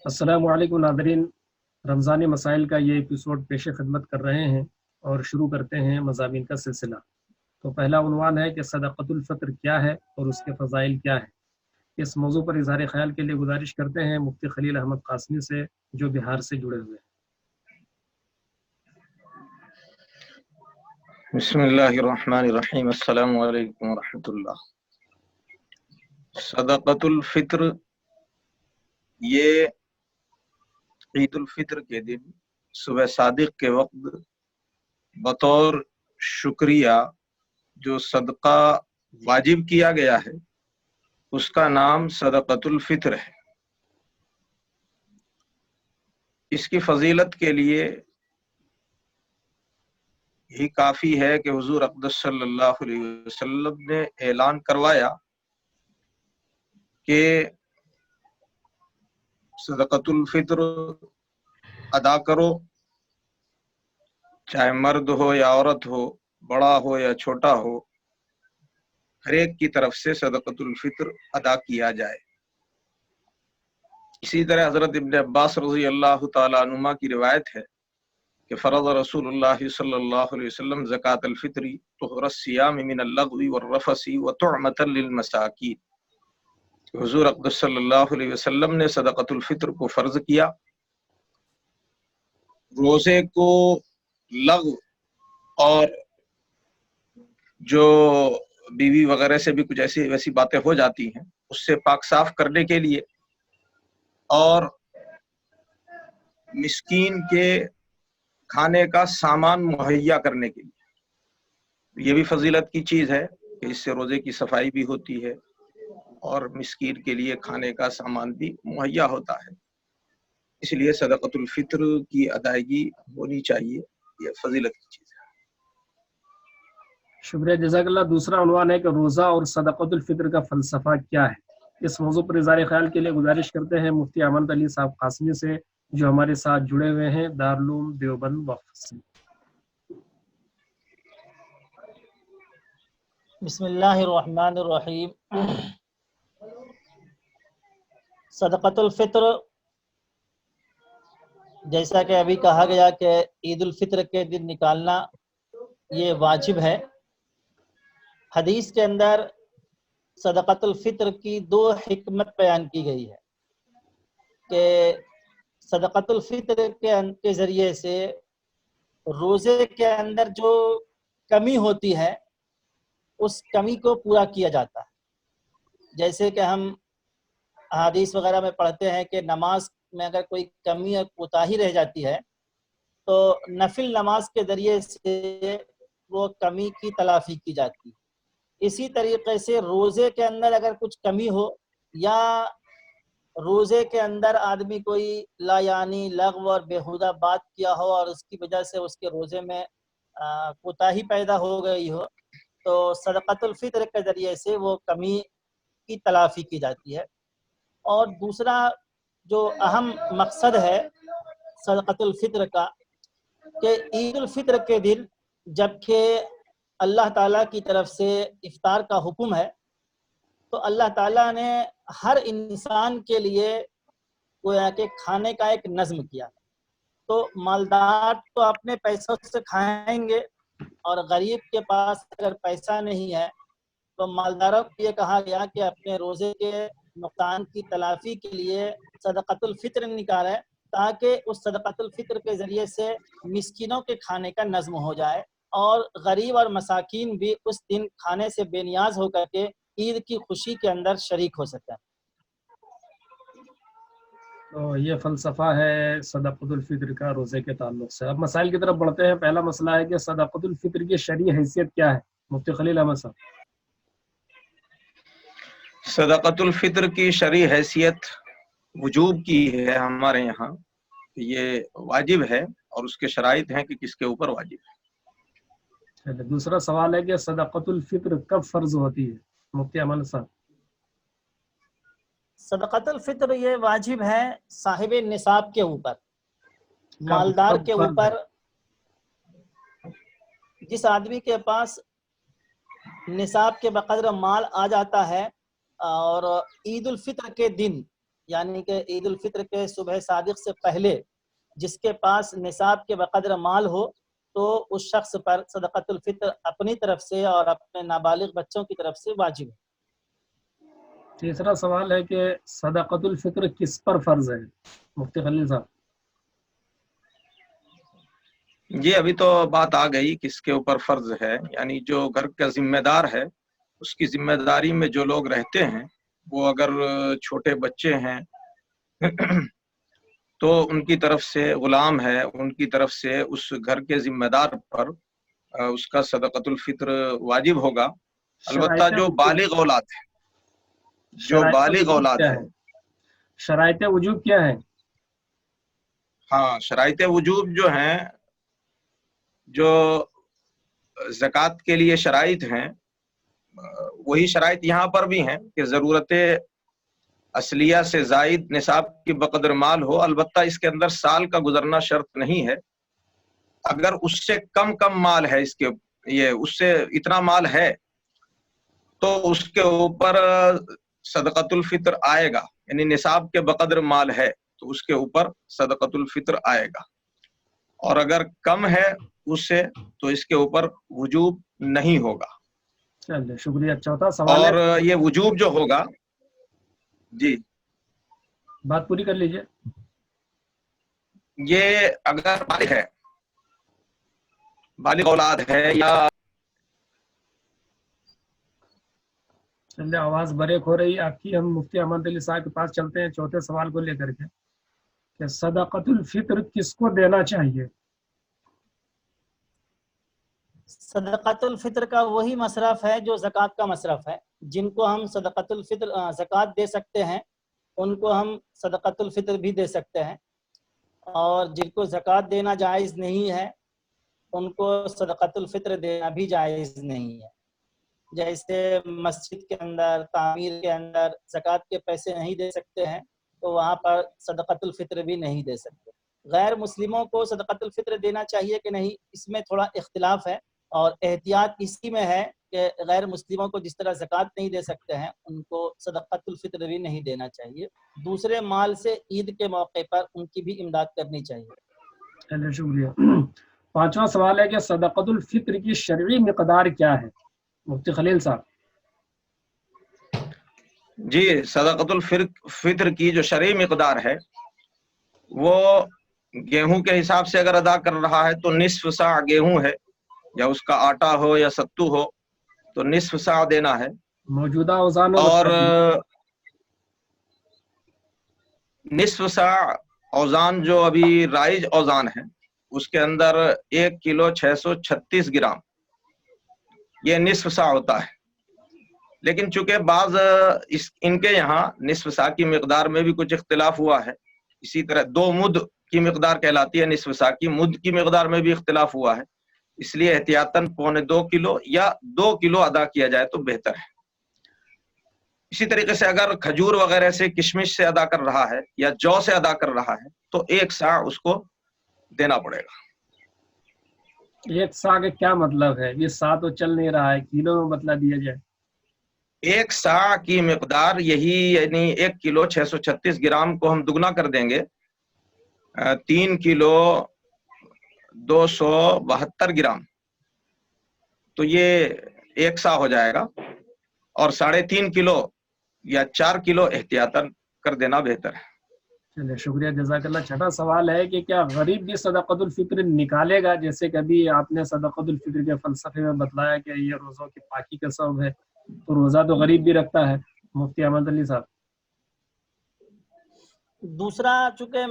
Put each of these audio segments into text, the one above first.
السلام علیکم ناظرین، رمضانی مسائل کا یہ ایپیسوڈ پیش خدمت کر رہے ہیں اور شروع کرتے ہیں مضامین کا سلسلہ۔ تو پہلا عنوان ہے کہ صدقۃ الفطر کیا ہے اور اس کے فضائل کیا ہے۔ اس موضوع پر اظہار خیال کے لیے گزارش کرتے ہیں مفتی خلیل احمد قاسمی سے، جو بہار سے جڑے ہوئے ہیں۔ بسم اللہ الرحمن الرحیم۔ السلام علیکم ورحمۃ اللہ۔ صدقۃ الفطر یہ عید الفطر کے دن صبح صادق کے وقت بطور شکریہ جو صدقہ واجب کیا گیا ہے اس کا نام صدقۃ الفطر ہے۔ اس کی فضیلت کے لیے ہی کافی ہے کہ حضور اقدس صلی اللہ علیہ وسلم نے اعلان کروایا کہ صدقۃ الفطر ادا کرو، چاہے مرد ہو یا عورت ہو، بڑا ہو یا چھوٹا ہو، ہر ایک کی طرف سے صدقۃ الفطر ادا کیا جائے۔ اسی طرح حضرت ابن عباس رضی اللہ تعالی عنہما کی روایت ہے کہ فرض رسول اللہ صلی اللہ علیہ وسلم زکوٰۃ الفطر طہر الصیام من اللغو والرفث وطعمۃ للمساکین۔ حضور اقدس صلی اللہ علیہ وسلم نے صدقۃ الفطر کو فرض کیا، روزے کو لغو اور جو بیوی وغیرہ سے بھی کچھ ایسی ویسی باتیں ہو جاتی ہیں اس سے پاک صاف کرنے کے لیے، اور مسکین کے کھانے کا سامان مہیا کرنے کے لیے۔ یہ بھی فضیلت کی چیز ہے کہ اس سے روزے کی صفائی بھی ہوتی ہے اور مسکین کے لیے کھانے کا سامان بھی مہیا ہوتا ہے، اس لیے صدقۃ الفطر کی ادائیگی ہونی چاہیے، یہ فضیلت کی چیز ہے۔ شکریہ، جزاک اللہ۔ دوسرا عنوان ہے کہ روزہ اور صدقۃ الفطر کا فلسفہ کیا ہے۔ اس موضوع پر اظہار خیال کے لیے گزارش کرتے ہیں مفتی احمد علی صاحب قاسمی سے، جو ہمارے ساتھ جڑے ہوئے ہیں دارالعلوم دیوبند وقف سے۔ بسم اللہ الرحمن الرحیم۔ صدقۃ الفطر، جیسا کہ ابھی کہا گیا کہ عید الفطر کے دن نکالنا یہ واجب ہے۔ حدیث کے اندر صدقۃ الفطر کی دو حکمت بیان کی گئی ہے کہ صدقۃ الفطر کے ذریعے سے روزے کے اندر جو کمی ہوتی ہے اس کمی کو پورا کیا جاتا ہے۔ جیسے کہ ہم احادیث وغیرہ میں پڑھتے ہیں کہ نماز میں اگر کوئی کمی یا کوتاہی رہ جاتی ہے تو نفل نماز کے ذریعے سے وہ کمی کی تلافی کی جاتی ہے۔ اسی طریقے سے روزے کے اندر اگر کچھ کمی ہو یا روزے کے اندر آدمی کوئی لا یعنی لغو اور بیہودہ بات کیا ہو اور اس کی وجہ سے اس کے روزے میں کوتاہی پیدا ہو گئی ہو، تو صدقۃ الفطر کے ذریعے سے وہ کمی کی تلافی کی جاتی ہے۔ اور دوسرا جو اہم مقصد ہے صدقۃ الفطر کا کہ عید الفطر کے دن جبکہ اللہ تعالیٰ کی طرف سے افطار کا حکم ہے تو اللہ تعالیٰ نے ہر انسان کے لیے گویا کہ کھانے کا ایک نظم کیا ہے۔ تو مالدار تو اپنے پیسوں سے کھائیں گے، اور غریب کے پاس اگر پیسہ نہیں ہے تو مالداروں کو یہ کہا گیا کہ اپنے روزے کے نقصان کی تلافی کے لیے صدقۃ الفطر نکالیں، تاکہ اس صدقۃ الفطر کے ذریعے سے مسکینوں کے کھانے کا نظم ہو جائے اور غریب اور مساکین بھی اس دن کھانے سے بے نیاز ہو کر کے عید کی خوشی کے اندر شریک ہو سکیں۔ تو یہ فلسفہ ہے صدقۃ الفطر کا روزے کے تعلق سے۔ اب مسائل کی طرف بڑھتے ہیں۔ پہلا مسئلہ ہے کہ صدقۃ الفطر کی شرعی حیثیت کیا ہے۔ مفتی خلیل احمد صاحب۔ صدقۃ الفطر کی شرعی حیثیت وجوب کی ہے ہمارے یہاں، یہ واجب ہے اور اس کے شرائط ہیں کہ کس کے اوپر واجب ہے۔ دوسرا سوال ہے کہ صدقۃ الفطر کب فرض ہوتی ہے۔ مفتی احمد صاحب۔ صدقۃ الفطر یہ واجب ہے صاحب نصاب کے اوپر، مالدار کے اوپر۔ جس آدمی کے پاس نصاب کے بقدر مال آ جاتا ہے اور عید الفطر کے دن یعنی کہ عید الفطر کے صبح صادق سے پہلے جس کے پاس نصاب کے بقدر مال ہو تو اس شخص پر صدقۃ الفطر اپنی طرف سے اور اپنے نابالغ بچوں کی طرف سے واجب ہے۔ تیسرا سوال ہے کہ صدقۃ الفطر کس پر فرض ہے مفتی خلیل صاحب؟ جی ابھی تو بات آ گئی کس کے اوپر فرض ہے، یعنی جو گھر کا ذمہ دار ہے اس کی ذمہ داری میں جو لوگ رہتے ہیں، وہ اگر چھوٹے بچے ہیں تو ان کی طرف سے غلام ہے، ان کی طرف سے اس گھر کے ذمہ دار پر اس کا صدقۃ الفطر واجب ہوگا۔ البتہ شرائط جو وجوب، بالغ اولاد ہے، جو شرائط بالغ وجوب اولاد کیا ہے، ہے؟ شرائط وجوب کیا ہے؟ ہاں شرائط وجوب جو ہیں، جو زکوٰۃ کے لیے شرائط ہیں، وہی شرائط یہاں پر بھی ہیں کہ ضرورت اصلیہ سے زائد نصاب کی بقدر مال ہو، البتہ اس کے اندر سال کا گزرنا شرط نہیں ہے۔ اگر اس سے کم مال ہے، اس سے اتنا مال ہے تو اس کے اوپر صدقۃ الفطر آئے گا، یعنی نصاب کے بقدر مال ہے تو اس کے اوپر صدقۃ الفطر آئے گا، اور اگر کم ہے اس سے تو اس کے اوپر وجوب نہیں ہوگا۔ چلیے شکریہ۔ چوتھا سوال اور ہے، یہ وجوب جو ہوگا، جی بات پوری کر لیجئے۔ یہ اگر بالغ ہے، بالغ اولاد ہے یا چلیے آواز بریک ہو رہی ہے آپ کی، ہم مفتی احمد علی صاحب کے پاس چلتے ہیں چوتھے سوال کو لے کر کے کہ صدقۃ الفطر کس کو دینا چاہیے؟ صدقۃ الفطر کا وہی مصرف ہے جو زکوٰۃ کا مصرف ہے۔ جن کو ہم صدقۃ الفطر زکوٰۃ دے سکتے ہیں ان کو ہم صدقۃ الفطر بھی دے سکتے ہیں، اور جن کو زکوٰۃ دینا جائز نہیں ہے ان کو صدقۃ الفطر دینا بھی جائز نہیں ہے۔ جیسے مسجد کے اندر، تعمیر کے اندر زکوٰۃ کے پیسے نہیں دے سکتے ہیں تو وہاں پر صدقۃ الفطر بھی نہیں دے سکتے۔ غیر مسلموں کو صدقۃ الفطر دینا چاہیے کہ نہیں، اس میں تھوڑا اختلاف ہے، اور احتیاط اسی میں ہے کہ غیر مسلموں کو جس طرح زکوٰۃ نہیں دے سکتے ہیں ان کو صدقۃ الفطر بھی نہیں دینا چاہیے۔ دوسرے مال سے عید کے موقع پر ان کی بھی امداد کرنی چاہیے۔ چلیے شکریہ۔ پانچواں سوال ہے کہ صدقۃ الفطر کی شرعی مقدار کیا ہے مفتی خلیل صاحب؟ جی صدقۃ الفطر کی جو شرعی مقدار ہے وہ گیہوں کے حساب سے اگر ادا کر رہا ہے تو نصف صاع گیہوں ہے، یا اس کا آٹا ہو یا ستو ہو تو نصف صاع دینا ہے۔ موجودہ اوزان اور نصف صاع اوزان جو ابھی رائج اوزان ہے اس کے اندر 1 کلو 636 گرام یہ نصف صاع ہوتا ہے، لیکن چونکہ بعض ان کے یہاں نصف صاع کی مقدار میں بھی کچھ اختلاف ہوا ہے، اسی طرح 2 مد کی مقدار کہلاتی ہے نصف صاع کی، مد کی مقدار میں بھی اختلاف ہوا ہے، اس لیے احتیاطاً 1.25 کلو یا 2 کلو ادا کیا جائے تو بہتر ہے۔ اسی طریقے سے اگر کھجور وغیرہ سے، کشمش سے ادا کر رہا ہے یا جو سے ادا کر رہا ہے تو 1 صاع اس کو دینا پڑے گا۔ 1 صاع کا کیا مطلب ہے؟ یہ صاع تو چل نہیں رہا ہے، کلو میں مطلب دیا جائے۔ 1 صاع کی مقدار یہی، یعنی 1 کلو 636 گرام کو ہم دگنا کر دیں گے، 3 کلو 272 گرام، تو یہ 1 صاع ہو جائے گا، اور 3.5 کلو یا 4 کلو احتیاطاً کر دینا بہتر ہے۔ چلیے شکریہ، جزاک اللہ۔ چھٹا سوال ہے کہ کیا غریب بھی صدقۃ الفطر نکالے گا؟ جیسے کبھی آپ نے صدقۃ الفطر کے فلسفے میں بتلایا کہ یہ روزوں کی پاکی کا سبب ہے، تو روزہ تو غریب بھی رکھتا ہے مفتی احمد علی صاحب۔ دوسرا چونکہ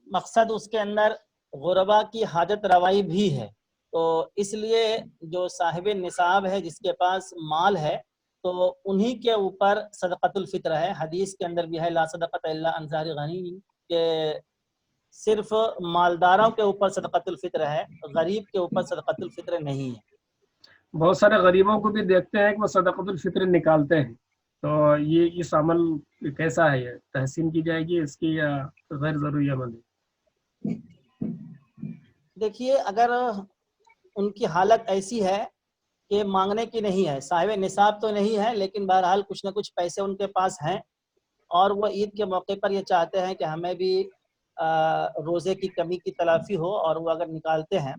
مقصد اس کے اندر غربا کی حاجت روائی بھی ہے، تو اس لیے جو صاحب نصاب ہے، جس کے پاس مال ہے، تو انہی کے اوپر صدقۃ الفطر ہے۔ حدیث کے اندر بھی ہے لا صدقۃ الا عن ظاہر غنی، کہ صرف مالداروں کے اوپر صدقۃ الفطر ہے، غریب کے اوپر صدقۃ الفطر نہیں ہے۔ بہت سارے غریبوں کو بھی دیکھتے ہیں کہ وہ صدقۃ الفطر نکالتے ہیں، تو یہ اس عمل کیسا ہے؟ یہ تحسین کی جائے گی اس کی یا غیر ضروری عمل ہے؟ دیکھیے اگر ان کی حالت ایسی ہے کہ مانگنے کی نہیں ہے، صاحب نصاب تو نہیں ہے لیکن بہرحال کچھ نہ کچھ پیسے ان کے پاس ہیں، اور وہ عید کے موقع پر یہ چاہتے ہیں کہ ہمیں بھی روزے کی کمی کی تلافی ہو، اور وہ اگر نکالتے ہیں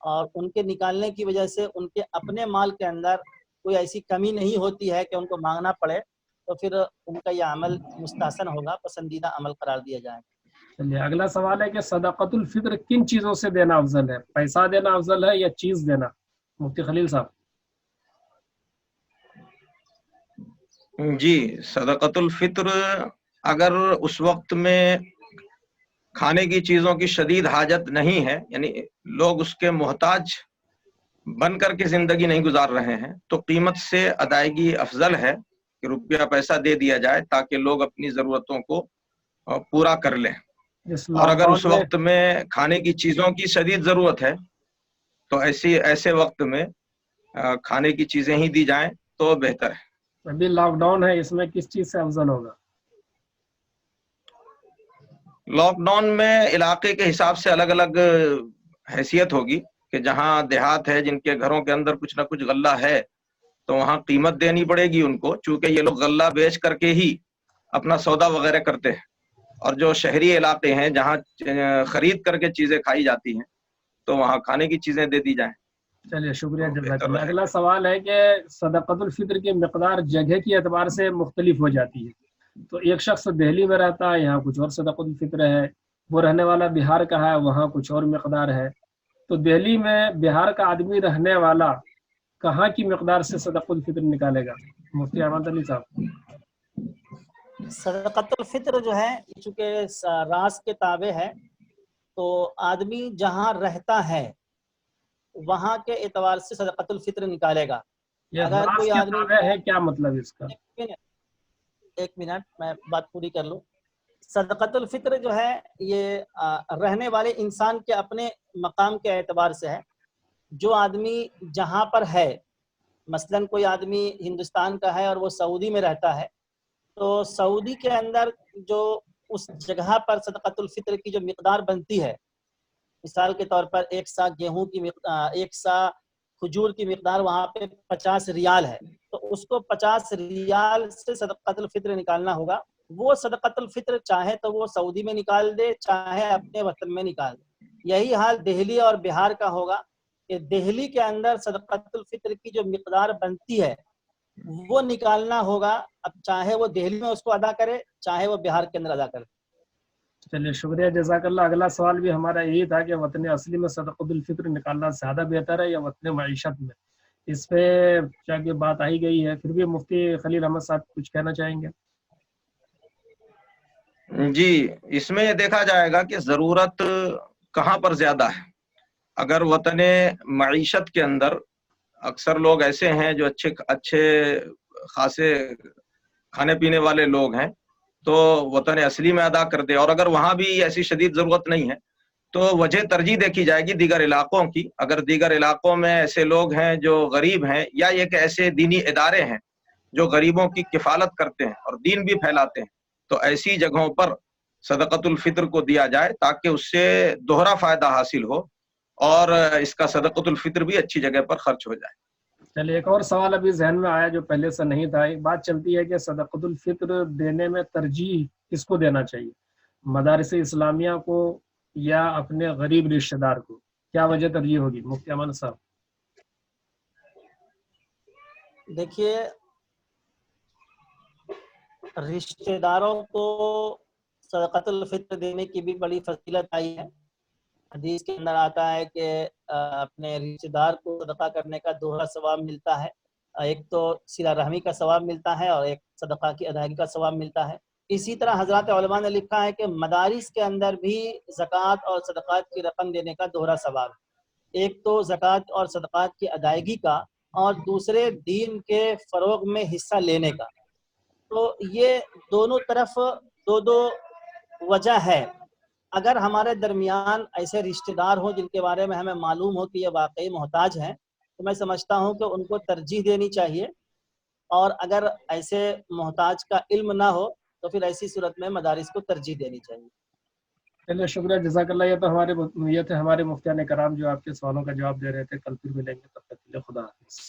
اور ان کے نکالنے کی وجہ سے ان کے اپنے مال کے اندر کوئی ایسی کمی نہیں ہوتی ہے کہ ان کو مانگنا پڑے، تو پھر ان کا یہ عمل مستحسن ہوگا، پسندیدہ عمل قرار دیا جائے گا۔ چلیے اگلا سوال ہے کہ صدقۃ الفطر کن چیزوں سے دینا افضل ہے؟ پیسہ دینا افضل ہے یا چیز دینا؟ مفتی خلیل صاحب۔ جی، صدقۃ الفطر اگر اس وقت میں کھانے کی چیزوں کی شدید حاجت نہیں ہے، یعنی لوگ اس کے محتاج بن کر کے زندگی نہیں گزار رہے ہیں، تو قیمت سے ادائیگی افضل ہے کہ روپیہ پیسہ دے دیا جائے تاکہ لوگ اپنی ضرورتوں کو پورا کر لیں۔ اس اور لاک اگر ڈاؤن اس میں وقت میں کھانے کی چیزوں کی شدید ضرورت ہے تو ایسے وقت میں کھانے کی چیزیں ہی دی جائیں تو بہتر ہے۔ ابھی لاک ڈاؤن ہے، اس میں کس چیز سے افضل ہوگا؟ لاک ڈاؤن میں علاقے کے حساب سے الگ الگ حیثیت ہوگی کہ جہاں دیہات ہے جن کے گھروں کے اندر کچھ نہ کچھ غلہ ہے تو وہاں قیمت دینی پڑے گی ان کو، چونکہ یہ لوگ غلہ بیچ کر کے ہی اپنا سودا وغیرہ کرتے ہیں، اور جو شہری علاقے ہیں جہاں خرید کر کے چیزیں کھائی جاتی ہیں تو وہاں کھانے کی چیزیں دے دی جائیں۔ چلیے شکریہ، تو جزاک بہتر اللہ۔ رہے اگلا گا۔ سوال ہے کہ صدقۃ الفطر کی مقدار جگہ کی اعتبار سے مختلف ہو جاتی ہے، تو ایک شخص دہلی میں رہتا ہے، یہاں کچھ اور صدقۃ الفطر ہے، وہ رہنے والا بہار کا ہے، وہاں کچھ اور مقدار ہے، تو دہلی میں بہار کا آدمی رہنے والا کہاں کی مقدار سے صدقۃ الفطر نکالے گا؟ مفتی احمد علی صاحب۔ صدقۃ الفطر جو ہے چونکہ راس کے تابع ہے، تو آدمی جہاں رہتا ہے وہاں کے اعتبار سے صدقۃ الفطر نکالے گا۔ یہ اگر راس کوئی کے آدمی تابع ہے، کیا مطلب اس کا؟ ایک منٹ میں بات پوری کر لوں۔ صدقۃ الفطر جو ہے یہ رہنے والے انسان کے اپنے مقام کے اعتبار سے ہے۔ جو آدمی جہاں پر ہے، مثلاً کوئی آدمی ہندوستان کا ہے اور وہ سعودی میں رہتا ہے، تو سعودی کے اندر جو اس جگہ پر صدقۃ الفطر کی جو مقدار بنتی ہے، مثال کے طور پر 1 سا گیہوں کی 1 سا کھجور کی مقدار وہاں پہ 50 ریال ہے، تو اس کو 50 ریال سے صدقۃ الفطر نکالنا ہوگا۔ وہ صدقۃ الفطر چاہے تو وہ سعودی میں نکال دے، چاہے اپنے وطن میں نکال دے۔ یہی حال دہلی اور بہار کا ہوگا کہ دہلی کے اندر صدقۃ الفطر کی جو مقدار بنتی ہے وہ نکالنا ہوگا، اب چاہے وہ دہلی میں اس کو ادا کرے، چاہے وہ بہار کے اندر ادا کرے۔ چلیے شکریہ، جزاک اللہ۔ اگلا سوال بھی ہمارا یہی تھا کہ وطن اصلی میں صدقۃ الفطر نکالنا زیادہ بہتر ہے یا وطن معیشت میں؟ اس پہ کیا کہ بات آئی گئی ہے، پھر بھی مفتی خلیل احمد صاحب کچھ کہنا چاہیں گے؟ جی، اس میں یہ دیکھا جائے گا کہ ضرورت کہاں پر زیادہ ہے۔ اگر وطن معیشت کے اندر اکثر لوگ ایسے ہیں جو اچھے خاصے کھانے پینے والے لوگ ہیں تو وطن اصلی میں ادا کر دے، اور اگر وہاں بھی ایسی شدید ضرورت نہیں ہے تو وجہ ترجیح دیکھی جائے گی دیگر علاقوں کی۔ اگر دیگر علاقوں میں ایسے لوگ ہیں جو غریب ہیں، یا یہ کہ ایسے دینی ادارے ہیں جو غریبوں کی کفالت کرتے ہیں اور دین بھی پھیلاتے ہیں، تو ایسی جگہوں پر صدقۃ الفطر کو دیا جائے تاکہ اس سے دوہرا فائدہ حاصل ہو اور اس کا صدقۃ الفطر بھی اچھی جگہ پر خرچ ہو جائے۔ چلیے ایک اور سوال ابھی ذہن میں آیا جو پہلے سے نہیں تھا۔ ایک بات چلتی ہے کہ صدقۃ الفطر دینے میں ترجیح کس کو دینا چاہیے، مدارس اسلامیہ کو یا اپنے غریب رشتہ دار کو؟ کیا وجہ ترجیح ہوگی مفتی امان صاحب؟ دیکھیے، رشتہ داروں کو صدقۃ الفطر دینے کی بھی بڑی فضیلت آئی ہے۔ حدیث کے اندر آتا ہے کہ اپنے رشتہ دار کو صدقہ کرنے کا دوہرا ثواب ملتا ہے، ایک تو صلہ رحمی کا ثواب ملتا ہے اور ایک صدقہ کی ادائیگی کا ثواب ملتا ہے۔ اسی طرح حضرات علماء نے لکھا ہے کہ مدارس کے اندر بھی زکوٰۃ اور صدقات کی رقم دینے کا دوہرا ثواب ہے، ایک تو زکوٰۃ اور صدقات کی ادائیگی کا اور دوسرے دین کے فروغ میں حصہ لینے کا۔ تو یہ دونوں طرف دو وجہ ہے۔ اگر ہمارے درمیان ایسے رشتہ دار ہوں جن کے بارے میں ہمیں معلوم ہو کہ یہ واقعی محتاج ہیں، تو میں سمجھتا ہوں کہ ان کو ترجیح دینی چاہیے، اور اگر ایسے محتاج کا علم نہ ہو تو پھر ایسی صورت میں مدارس کو ترجیح دینی چاہیے۔ چلیے شکریہ، جزاک اللہ۔ یہ تھے ہمارے مفتیان کرام جو آپ کے سوالوں کا جواب دے رہے تھے۔ کل پھر ملیں گے، تب تک کے لیے خدا حافظ۔